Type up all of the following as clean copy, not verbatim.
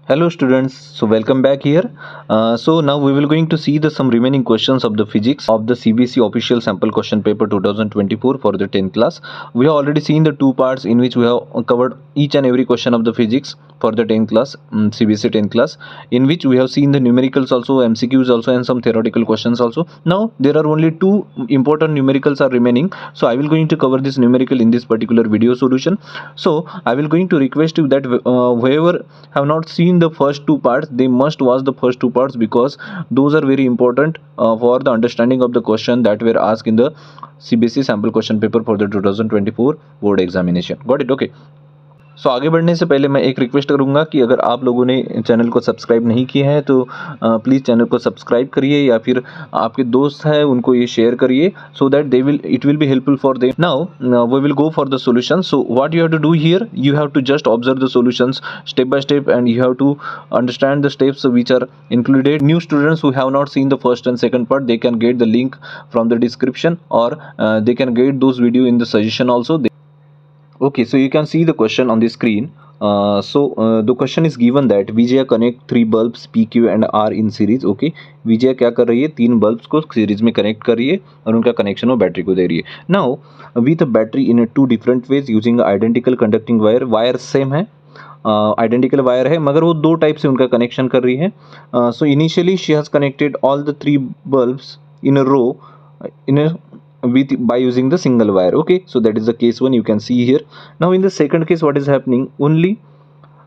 Hello students, so welcome back here. So now we will going to see the some remaining questions of the physics of the CBSE official sample question paper 2024 for the 10th class. We have already seen the two parts in which we have covered each and every question of the physics for the 10th class, CBSE 10th class, in which we have seen the numericals also, MCQs also, and some theoretical questions also. Now there are only two important numericals are remaining, so I will going to cover this numerical in this particular video solution. So I will going to request you that whoever have not seen the first two parts, they must watch the first two parts because those are very important for the understanding of the question that were asked in the CBSE sample question paper for the 2024 board examination. Got it? Okay. सो आगे बढ़ने से पहले मैं एक request करूंगा कि अगर आप लोगों ने चैनल को सब्सक्राइब नहीं किया है तो प्लीज़ चैनल को सब्सक्राइब करिए या फिर आपके दोस्त हैं उनको ये शेयर करिए so that they will it will be helpful for them. Now we will go for the solution. So what you have to do here, you have to just observe the solutions step by step and you have to understand the steps which are included. New students who have not seen the first and second part, they can get the link from the description or they can get those video in the suggestion also. Okay, so you can see the question on the screen. The question is given that Vijaya connect three bulbs PQ and R in series. Okay, विजय क्या कर रही है, तीन bulbs को series में connect कर रही है और उनका कनेक्शन वो बैटरी को दे रही है. Now with battery in two different ways using identical conducting wire. Wire same है, आइडेंटिकल वायर है, मगर वो दो टाइप से उनका कनेक्शन कर रही है. So initially she has connected all the three bulbs in a row in a with by using the single wire. Okay, so that is the case one, you can see here. Now in the second case what is happening, only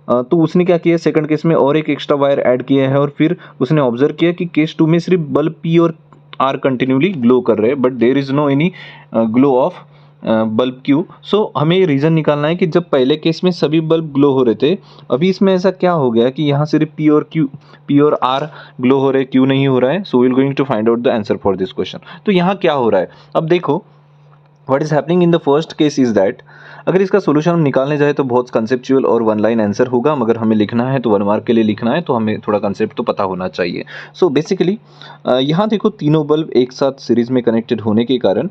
तो उसने क्या किया, second case में और एक extra wire add किया है और फिर उसने ऑब्जर्व किया कि केस टू में सिर्फ बल्ब पी और आर कंटिन्यूली ग्लो कर रहे हैं but there is no any glow of bulb Q. So हमें ये रीज़न निकालना है कि जब पहले केस में सभी बल्ब ग्लो हो रहे थे, अभी इसमें ऐसा क्या हो गया कि यहाँ सिर्फ पी और आर ग्लो हो रहे, क्यू नहीं हो रहा है. So will going to find out the answer for this question. तो यहाँ क्या हो रहा है, अब देखो what is happening in the first case is that अगर इसका सोल्यूशन हम निकालने जाए तो बहुत कंसेप्चुअल और वन लाइन आंसर होगा, मगर हमें लिखना है तो 1 मार्क के लिए लिखना है तो हमें थोड़ा कंसेप्ट तो पता होना चाहिए. सो बेसिकली यहाँ देखो तीनों बल्ब एक साथ सीरीज में कनेक्टेड होने के कारण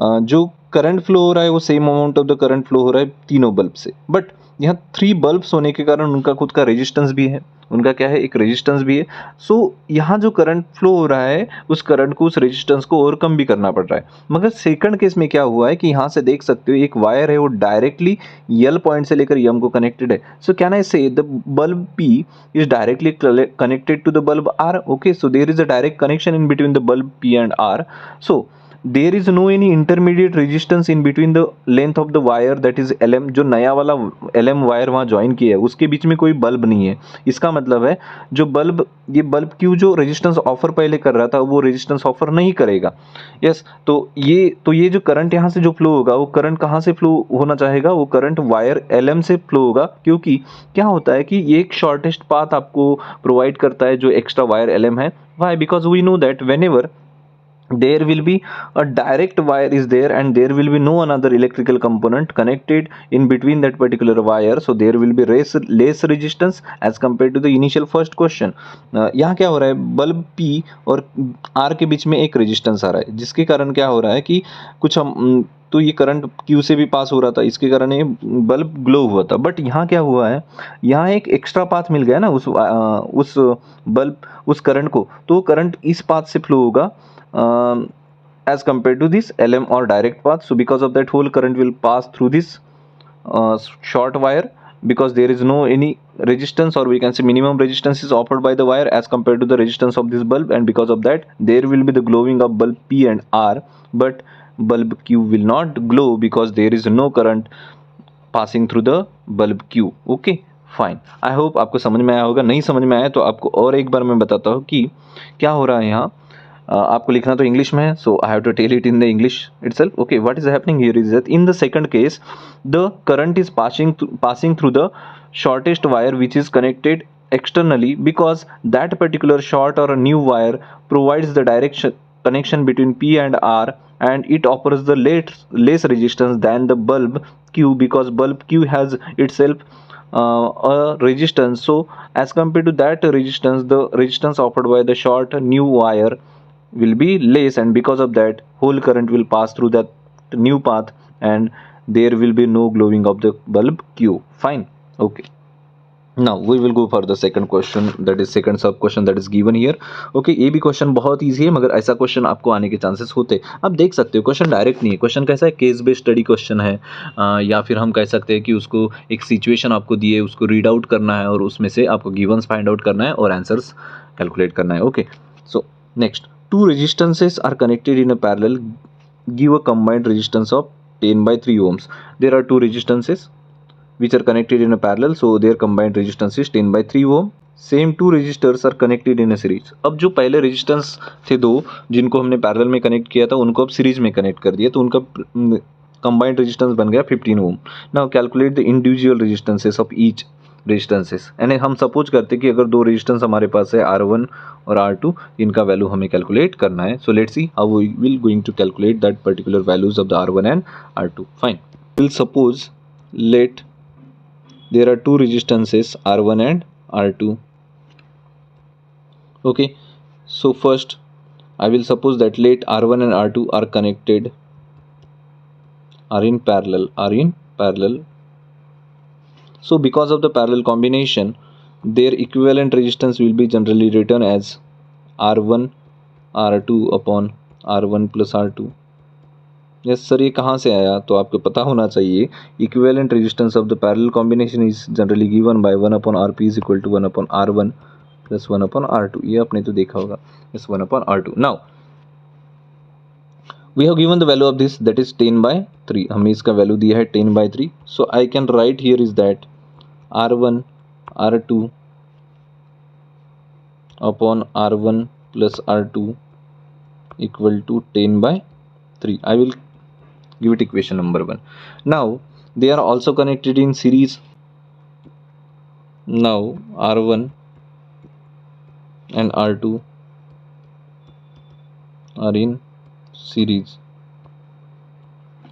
जो करंट फ्लो हो रहा है वो same amount of the current flow हो रहा है तीनों बल्ब से. बट यहाँ 3 बल्ब्स होने के कारण उनका खुद का रेजिस्टेंस भी है, उनका क्या है, एक रेजिस्टेंस भी है. सो यहाँ जो करंट फ्लो हो रहा है उस करंट को, उस रेजिस्टेंस को ओवरकम भी करना पड़ रहा है. मगर सेकंड केस में क्या हुआ है कि यहाँ से देख सकते हो एक वायर है वो डायरेक्टली यल पॉइंट से लेकर यम को कनेक्टेड है. सो can I say the bulb P is directly connected to the bulb R. Okay, so there is a direct connection in between the bulb P and R. So there is no any intermediate resistance in between the length of the wire that is L M. जो नया वाला L M wire वहाँ join किया है उसके बीच में कोई bulb नहीं है. इसका मतलब है जो बल्ब, ये बल्ब क्यू जो रेजिस्टेंस ऑफर पहले कर रहा था वो रेजिस्टेंस ऑफर नहीं करेगा. यस, तो ये जो करंट यहाँ से जो फ्लो होगा वो करंट कहाँ से फ्लो होना चाहेगा, वो करंट वायर एल एम से फ्लो होगा. क्योंकि क्या होता है कि ये एक शॉर्टेस्ट पाथ आपको प्रोवाइड करता है जो एक्स्ट्रा वायर एल एम है. Why, because we know that whenever there will be a direct wire is there and there will be no another electrical component connected in between that particular wire, so there will be less resistance as compared to the initial first question. यहाँ क्या हो रहा है, bulb P और R के बीच में एक resistance आ रहा है जिसके कारण क्या हो रहा है कि कुछ हम तो ये करंट Q से भी पास हो रहा था, इसके कारण ये बल्ब ग्लो हुआ था. बट यहाँ क्या हुआ है, यहाँ एक एक्स्ट्रा पाथ मिल गया ना उस बल्ब, उस करंट को, तो करंट इस पाथ से फ्लो होगा as compared to this LM or direct path. So because of that whole current will pass through this short wire because there is no any resistance, or we can say minimum resistance is offered by the wire as compared to the resistance of this bulb, and because of that there will be the glowing of bulb P and R, but bulb Q will not glow because there is no current passing through the bulb Q. Okay, fine. I hope आपको समझ में आया होगा. नहीं समझ में आया तो आपको और एक बार मैं बताता हूँ कि क्या हो रहा है यहाँ. आपको लिखना तो इंग्लिश में है, so I have to tell it in the English itself. Okay, what is happening here is that in the second case the current is passing through the shortest wire which is connected externally because that particular short or a new wire provides the direction connection between P and R and it offers the less resistance than the bulb Q because bulb Q has itself a resistance. So as compared to that resistance, the resistance offered by the short new wire will be less, and because of that whole current will pass through that new path and there will be no glowing of the bulb Q. Fine. Okay. Now we will go for the second question, that is second sub question that is given here. Okay, ये भी question बहुत easy है, मगर ऐसा question आपको आने के chances होते हैं। आप देख सकते हो क्वेश्चन डायरेक्ट नहीं है, क्वेश्चन कैसा है, केस बेस्ड स्टडी क्वेश्चन है, या फिर हम कह सकते हैं कि उसको एक सिचुएशन आपको दी है, उसको रीड आउट करना है और उसमें से आपको गिवन्स फाइंड आउट करना है और आंसर्स कैलकुलेट करना है। Okay, so next, two resistances are connected in a parallel, give a combined resistance of 10/3 ohms. There are two resistances which are connected in a parallel, so their combined resistance is 10/3 ohm. Same two resistors are connected in a series. अब जो पहले resistance थे दो जिनको हमने parallel में connect किया था, उनको अब सीरीज में कनेक्ट कर दिया, तो उनका कंबाइंड रेजिस्टेंस बन गया 15 ohm. Now calculate the individual resistances of each resistances. यानी हम सपोज करते कि अगर दो रेजिस्टेंस हमारे पास है R1 और R2, इनका वैल्यू हमें कैलकुलेट करना है। So let's see how we will going to calculate that particular values of the R1 and R2। Fine, will suppose let there are two resistances R1 and R2. Okay, so first I will suppose that let R1 and R2 are connected, are in parallel. So because of the parallel combination, their equivalent resistance will be generally written as R1 R2 upon R1 plus R2. Yes sir, ये कहाँ से आया? तो आपको पता होना चाहिए, equivalent resistance of the parallel combination is generally given by 1/RP is equal to 1/R1 plus 1/R2। ये आपने तो देखा होगा, इस 1/R2। Now we have given the value of this, that is 10/3। हमें इसका वैल्यू दिया है 10/3। So I can write here is that R1 R2 upon R1 plus R2 equal to 10/3। I will give it equation number 1. Now they are also connected in series. Now R1 and R2 are in series.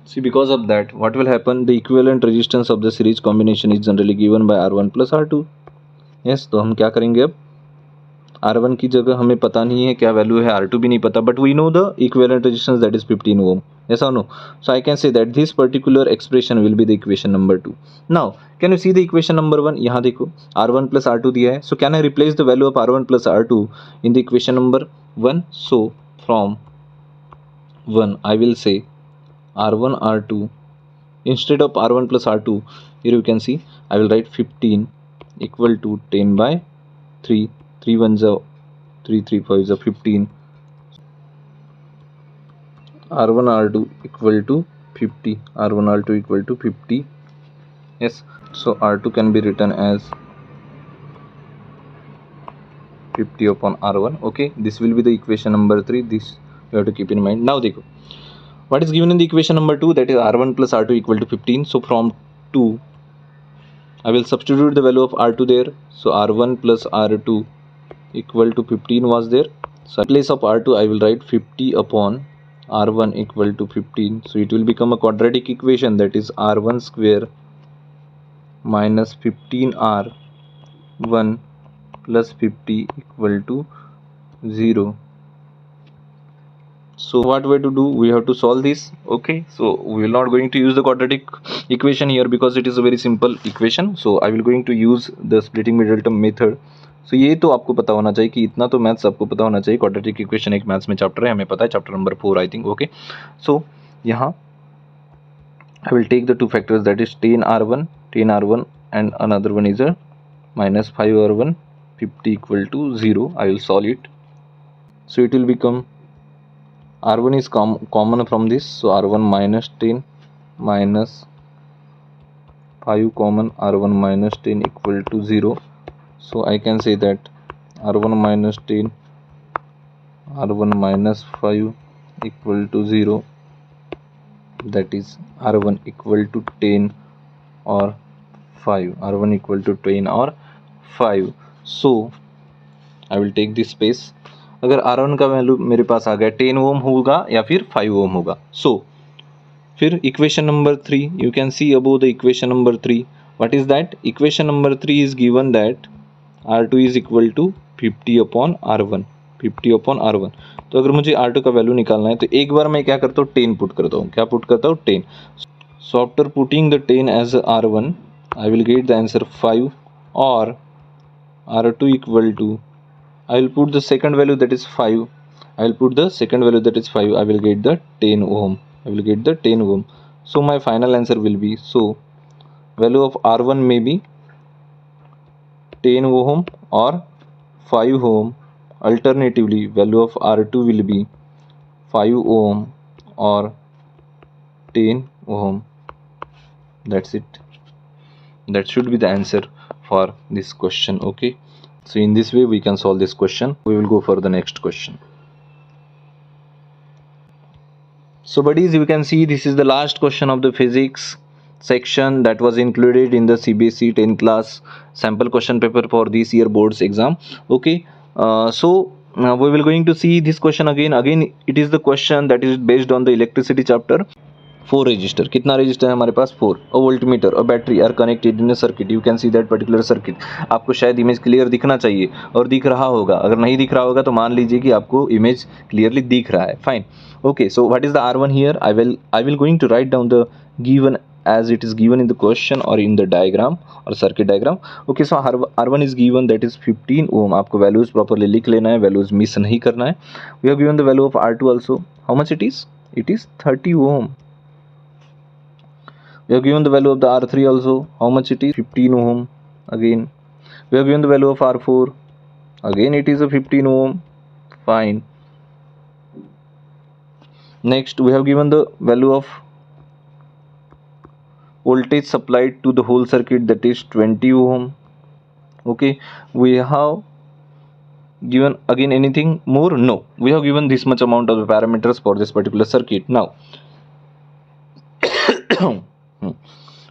See, because of that what will happen, the equivalent resistance of the series combination is generally given by R1 plus R2. yes, तो हम क्या करेंगे, अब R1 की जगह हमें पता नहीं है क्या वैल्यू है, R2 भी नहीं पता, but we know the equivalent resistance that is 15 ohm. yes or no? So I can say that this particular expression will be the equation number 2. Now can you see the equation number 1? यहाँ देखो R1 plus R2 दिया है, so can I replace the value of R1 plus R2 in the equation number 1? So from 1 I will say R1 R2 instead of R1 plus R2, here you can see I will write 15 equal to 10/3, 3 1s are 3, 3 5s are 15, R1 R2 equal to 50, R1 R2 equal to 50. yes, so R2 can be written as 50 upon R1. okay, this will be the equation number 3, this you have to keep in mind. Now देखो what is given in the equation number 2, that is R1 plus R2 equal to 15. so from 2 I will substitute the value of R2 there, so R1 plus R2 equal to 15 was there, so in place of R2 I will write 50 upon R1 equal to 15. so it will become a quadratic equation, that is R1 square minus 15R1 plus 50 equal to 0. so what way to do, we have to solve this. okay, so we will not going to use the quadratic equation here because it is a very simple equation, so I will going to use the splitting middle term method. so ये तो आपको पता होना चाहिए कि इतना तो maths आपको पता होना चाहिए, क्वाड्रेटिक इक्वेशन एक मैथ्स में चैप्टर है, हमें पता है, chapter number 4 I think. Okay, so यहाँ I will take the two factors, that is 10R1 and another one is a minus 5R1, 50 equal to 0. I will solve it. So it will become R1 is common from this, so R1 minus 10 minus 5 common, R1 minus 10 equal to 0. so I can say that R1 minus 10 R1 minus 5 equal to 0, that is R1 equal to 10 or 5, R1 equal to 10 or 5. so I will take this space. अगर R1 का value मेरे पास आ गया 10 ओम होगा या फिर 5 ओम होगा, so फिर equation number 3 you can see above the equation number 3, what is that, equation number 3 is given that R2 is equal to 50 upon R1, 50 upon R1। तो अगर मुझे R2 का वैल्यू निकालना है तो एक बार मैं क्या करता हूँ, 10 पुट करता हूँ, क्या पुट करता हूँ, 10। So after putting the 10 as R1 I will get the answer 5 or R2 equal to, I will put the second value that is 5. I will put the second value that is 5. I will get the 10 ohm. I will get the 10 ohm. So my final answer will be, so value of R1 may be 10 ohm or 5 ohm. Alternatively, value of R2 will be 5 ohm or 10 ohm. That's it. That should be the answer for this question. Okay, so in this way we can solve this question. We will go for the next question. So buddies, you can see this is the last question of the physics section that was included in the CBSE 10th class sample question paper for this year boards exam. Okay, so we will going to see this question again it is the question that is based on the electricity chapter. 4 resistor, कितना resistor है हमारे पास 4, a voltmeter और battery are connected in a circuit. You can see that particular circuit. आपको शायद image clear दिखना चाहिए और दिख रहा होगा. अगर नहीं दिख रहा होगा तो मान लीजिए कि आपको इमेज क्लियरली दिख रहा है. Fine. Okay, so what is the R1 here. I will going to write down the given as it is given in the question or in the diagram or circuit diagram. Okay, so R1 is given, that is 15 ohm. आपको values properly लिख लेना है, values miss नहीं करना है. We have given the value of R2 also. How much it is? It is 30 ohm. We have given the value of the R3 also. How much it is? 15 ohm. Again we have given the value of R4. Again it is a 15 ohm. Fine. Next we have given the value of voltage supplied to the whole circuit, that is 20 ohm. Okay, we have given again anything more? No, we have given this much amount of the parameters for this particular circuit. Now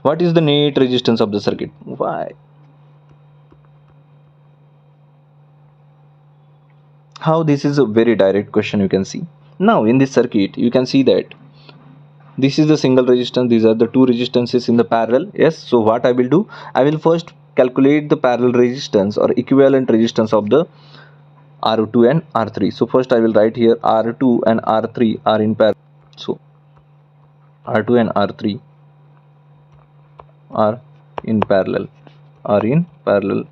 what is the net resistance of the circuit? Why? How? This is a very direct question. You can see now in this circuit, you can see that this is the single resistance, these are the two resistances in the parallel. Yes, so what I will do, I will first calculate the parallel resistance or equivalent resistance of the R2 and R3. So first I will write here R2 and R3 are in parallel. So R2 and R3 are in parallel,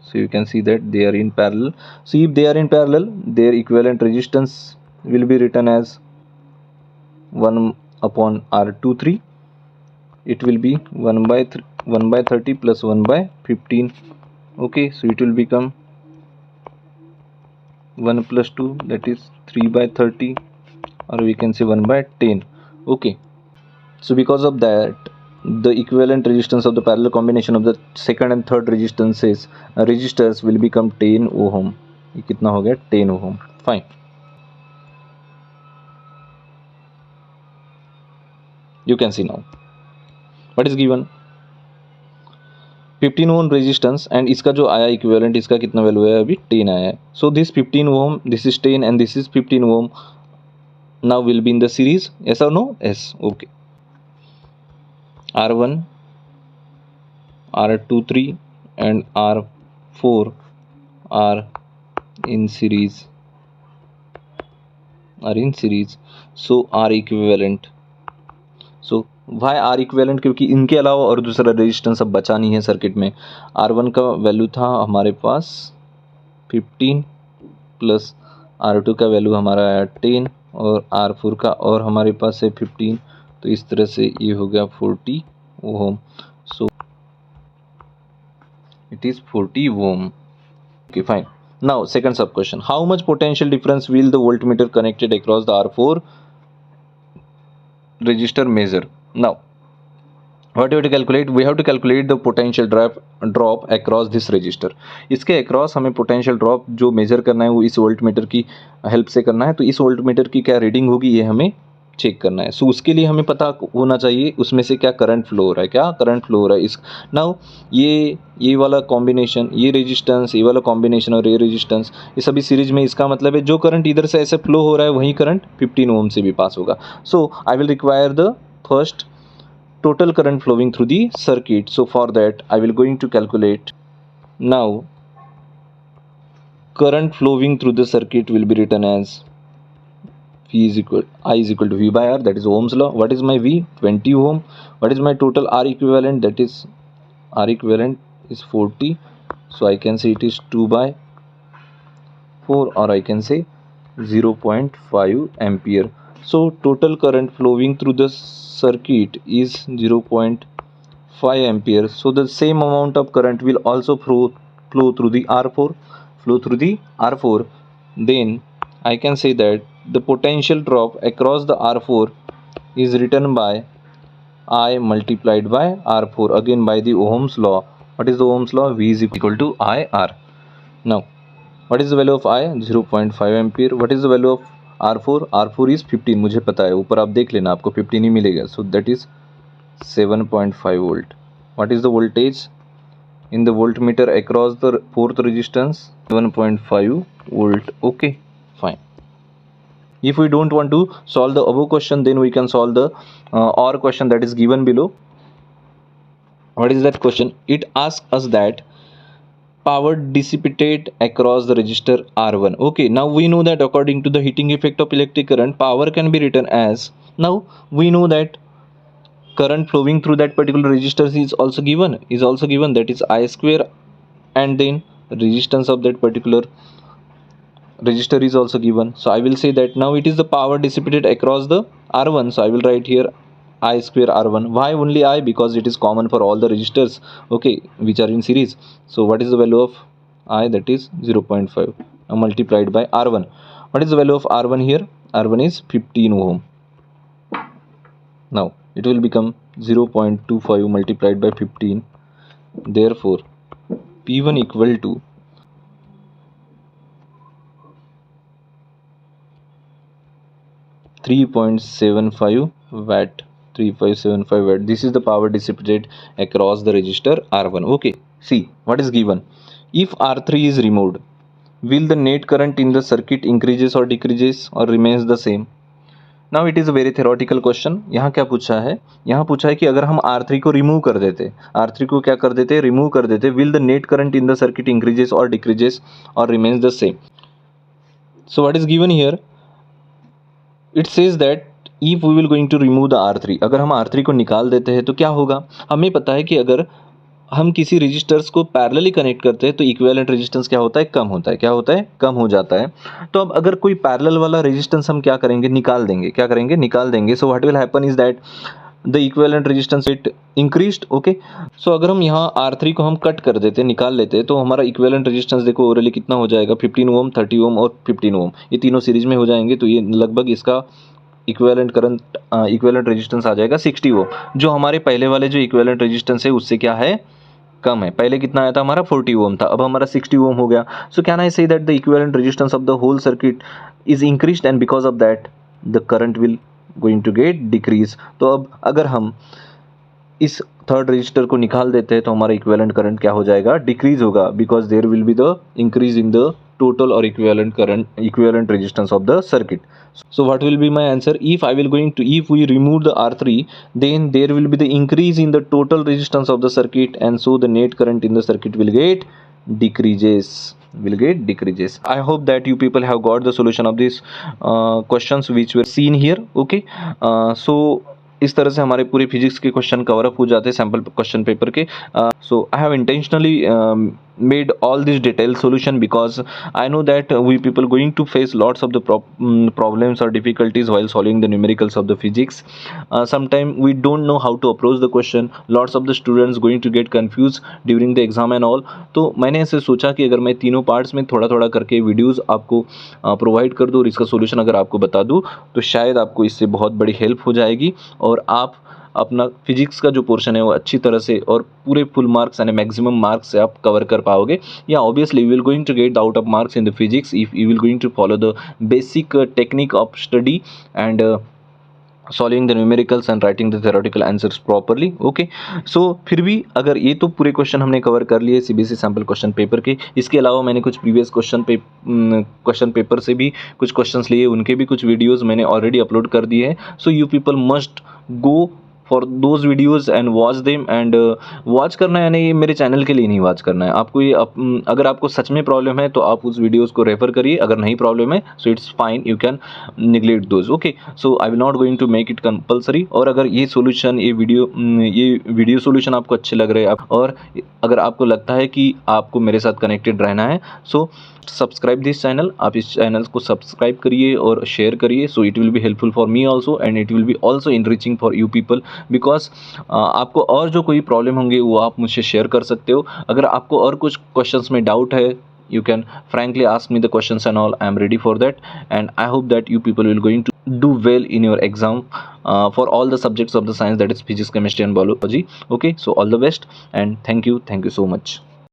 so you can see that they are in parallel. So if they are in parallel, their equivalent resistance will be written as 1 upon R23. It will be 1 by 30 plus 1 by 15. Okay, so it will become 1 plus 2, that is 3 by 30, or we can say 1 by 10. Okay, so because of that, the equivalent resistance of the parallel combination of the second and third resistors will become 10 ohm. ये कितना हो गया? 10 ohm. Fine. You can see now what is given, 15 ohm resistance, and इसका जो आया equivalent, इसका कितना value है? अभी 10 आया है. So this 15 ohm, this is 10 and this is 15 ohm, now will be in the series. Yes or no? Yes. Okay, R1, R23 and R4 are in series, so R equivalent. So why R equivalent? क्योंकि इनके अलावा और दूसरा resistance अब बचा नहीं है circuit में. R1 का वैल्यू था हमारे पास 15 प्लस R2 का वैल्यू हमारा आया 10 और R4 का और हमारे पास है 15, तो इस तरह से ये हो गया 40 ohm. So it is 40 ohm. Okay, fine. Now second sub question, how much potential difference will the voltmeter connected across the R4 register measure. Now what we have to calculate, we have to calculate the potential drop across this register. इसके across हमें potential drop जो measure करना है वो इस voltmeter की help से करना है. तो इस voltmeter की क्या reading होगी ये हमें चेक करना है. सो उसके लिए हमें पता होना चाहिए उसमें से क्या करंट फ्लो हो रहा है, क्या करंट फ्लो हो रहा है. इस नाउ ये वाला कॉम्बिनेशन, ये रेजिस्टेंस, ये वाला कॉम्बिनेशन और ये रेजिस्टेंस, ये सभी सीरीज में. इसका मतलब है जो करंट इधर से ऐसे फ्लो हो रहा है वही करंट 15 ओम से भी पास होगा. So I will require the first total current flowing through the circuit. So for that I will going to calculate. Now current flowing through the circuit will be written as I is equal to V by R, that is Ohm's law. What is my V? 20 ohm. What is my total R equivalent? That is R equivalent is 40. So I can say it is 2/4, or I can say 0.5 ampere. So total current flowing through the circuit is 0.5 ampere. So the same amount of current will also flow through the R4. Then I can say that the potential drop across the R4 is written by I multiplied by R4, again by the Ohm's law. What is the Ohm's law? V is equal to IR. Now what is the value of I? 0.5 ampere. What is the value of R4? R4 is 15, मुझे पता है, ऊपर आप देख लेना, आपको 15 ही मिलेगा. So that is 7.5 volt. What is the voltage in the voltmeter across the fourth resistance? 7.5 volt. Okay, fine. If we don't want to solve the above question, then we can solve the OR question that is given below. What is that question? It asks us that power dissipated across the resistor R1. Okay, now we know that according to the heating effect of electric current, power can be written as, now we know that current flowing through that particular resistor is also given, that is I square, and then resistance of that particular resistor is also given. So I will say that now it is the power dissipated across the R1. So I will write here I square R1. Why only I? Because it is common for all the resistors, okay, which are in series. So what is the value of I? That is 0.5. Now multiplied by R1. What is the value of R1 here? R1 is 15 ohm. Now it will become 0.25 multiplied by 15. Therefore P1 equal to 3.75 watt. 3.75 watt. This is the power dissipated across the resistor R1. Okay, see what is given. If R3 is removed, will the net current in the circuit increases or decreases or remains the same? Now it is a very theoretical question. यहाँ क्या पूछा है? यहाँ पूछा है कि अगर हम R3 को रिमूव कर देते, R3 को क्या कर देते, रिमूव कर देते, will the net current in the circuit increases और डिक्रीजेस और remains the same. So what is given here? It says that if we will going to remove the R3, अगर हम R3 को निकाल देते हैं तो क्या होगा? हमें पता है कि अगर हम किसी रजिस्टर्स को पैरेलली कनेक्ट करते हैं तो इक्विवेलेंट रेजिस्टेंस क्या होता है? कम होता है. क्या होता है? कम हो जाता है. तो अब अगर कोई पैरेलल वाला रेजिस्टेंस हम क्या करेंगे? निकाल देंगे. क्या करेंगे? निकाल देंगे. So what will happen is that the equivalent resistance it increased. Okay, so अगर हम यहाँ R3 को हम कट कर देते, निकाल लेते, तो हमारा इक्विवेलेंट रेजिस्टेंस देखो ओवरऑली कितना हो जाएगा? 15 ओम, 30 ओम और 15 ओम, ये तीनों सीरीज में हो जाएंगे. तो ये लगभग इसका इक्विवेलेंट करंट, इक्विवेलेंट रेजिस्टेंस आ जाएगा 60 ओम. जो हमारे पहले वाले जो इक्विवेलेंट रेजिस्टेंस है उससे क्या है? कम है. पहले कितना आया था? हमारा 40 ओम था, अब हमारा 60 ओम हो गया. सो can I say that the equivalent resistance of the whole circuit is increased and because of that the current will going to get decrease. तो अब अगर हम इस थर्ड रजिस्टर को निकाल देते हैं तो हमारा इक्विवेलेंट करंट क्या हो जाएगा? डिक्रीज होगा, because there will be the increase in the total or equivalent resistance of the circuit. So what will be my answer? If we remove the R3, then there will be the increase in the total resistance of the circuit, and so the net current in the circuit will get decreases. I hope that you people have got the solution of these questions which were seen here. Okay, so इस तरह से हमारे पूरे physics के question cover up हो जाते हैं sample question paper के. So I have intentionally made all this detailed solution because I know that we people going to face lots of the problems or difficulties while solving the numericals of the physics. Sometimes we don't know how to approach the question. Lots of the students going to get confused during the exam and all. तो मैंने ऐसे सोचा कि अगर मैं तीनों parts में थोड़ा थोड़ा करके वीडियोस आपको प्रोवाइड कर दूँ और इसका सोल्यूशन अगर आपको बता दूँ तो शायद आपको इससे बहुत बड़ी हेल्प हो जाएगी और आप अपना फिजिक्स का जो पोर्शन है वो अच्छी तरह से और पूरे फुल मार्क्स यानी मैक्सिमम मार्क्स से आप कवर कर पाओगे. या obviously you will going to get the out of marks in the physics if you will going to follow the basic technique of study and solving the numericals and writing the theoretical answers properly. Okay, so फिर भी अगर ये तो पूरे question हमने cover कर लिए CBSE sample question paper के, इसके अलावा मैंने कुछ प्रीवियस क्वेश्चन पेपर से भी कुछ क्वेश्चंस लिए, उनके भी कुछ वीडियोस मैंने ऑलरेडी अपलोड कर दिए हैं. So you people must go for those videos and watch them and watch करना है, यानी ये मेरे चैनल के लिए नहीं वॉच करना है आपको। ये अगर आपको सच में प्रॉब्लम है तो आप उस वीडियोज़ को रेफर करिए, अगर नहीं प्रॉब्लम है so it's fine, you can neglect those. Okay, so I will not going to make it compulsory. और अगर ये सोल्यूशन, ये वीडियो सोल्यूशन आपको अच्छे लग रहे हैं और अगर आपको लगता है कि आपको मेरे साथ कनेक्टेड रहना है, सो सब्सक्राइब दिस चैनल। आप इस चैनल को सब्सक्राइब करिए और शेयर करिए, so it will be helpful for me also and it will B also enriching for you people, because आपको और जो कोई प्रॉब्लम होंगे वो आप मुझसे शेयर कर सकते हो। अगर आपको और कुछ क्वेश्चंस में डाउट है, you can frankly ask me the questions and all. I am ready for that, and I hope that you people will going to do well in your exam for all the subjects of the science, that is physics, chemistry and biology. Okay, so all the best and thank you so much.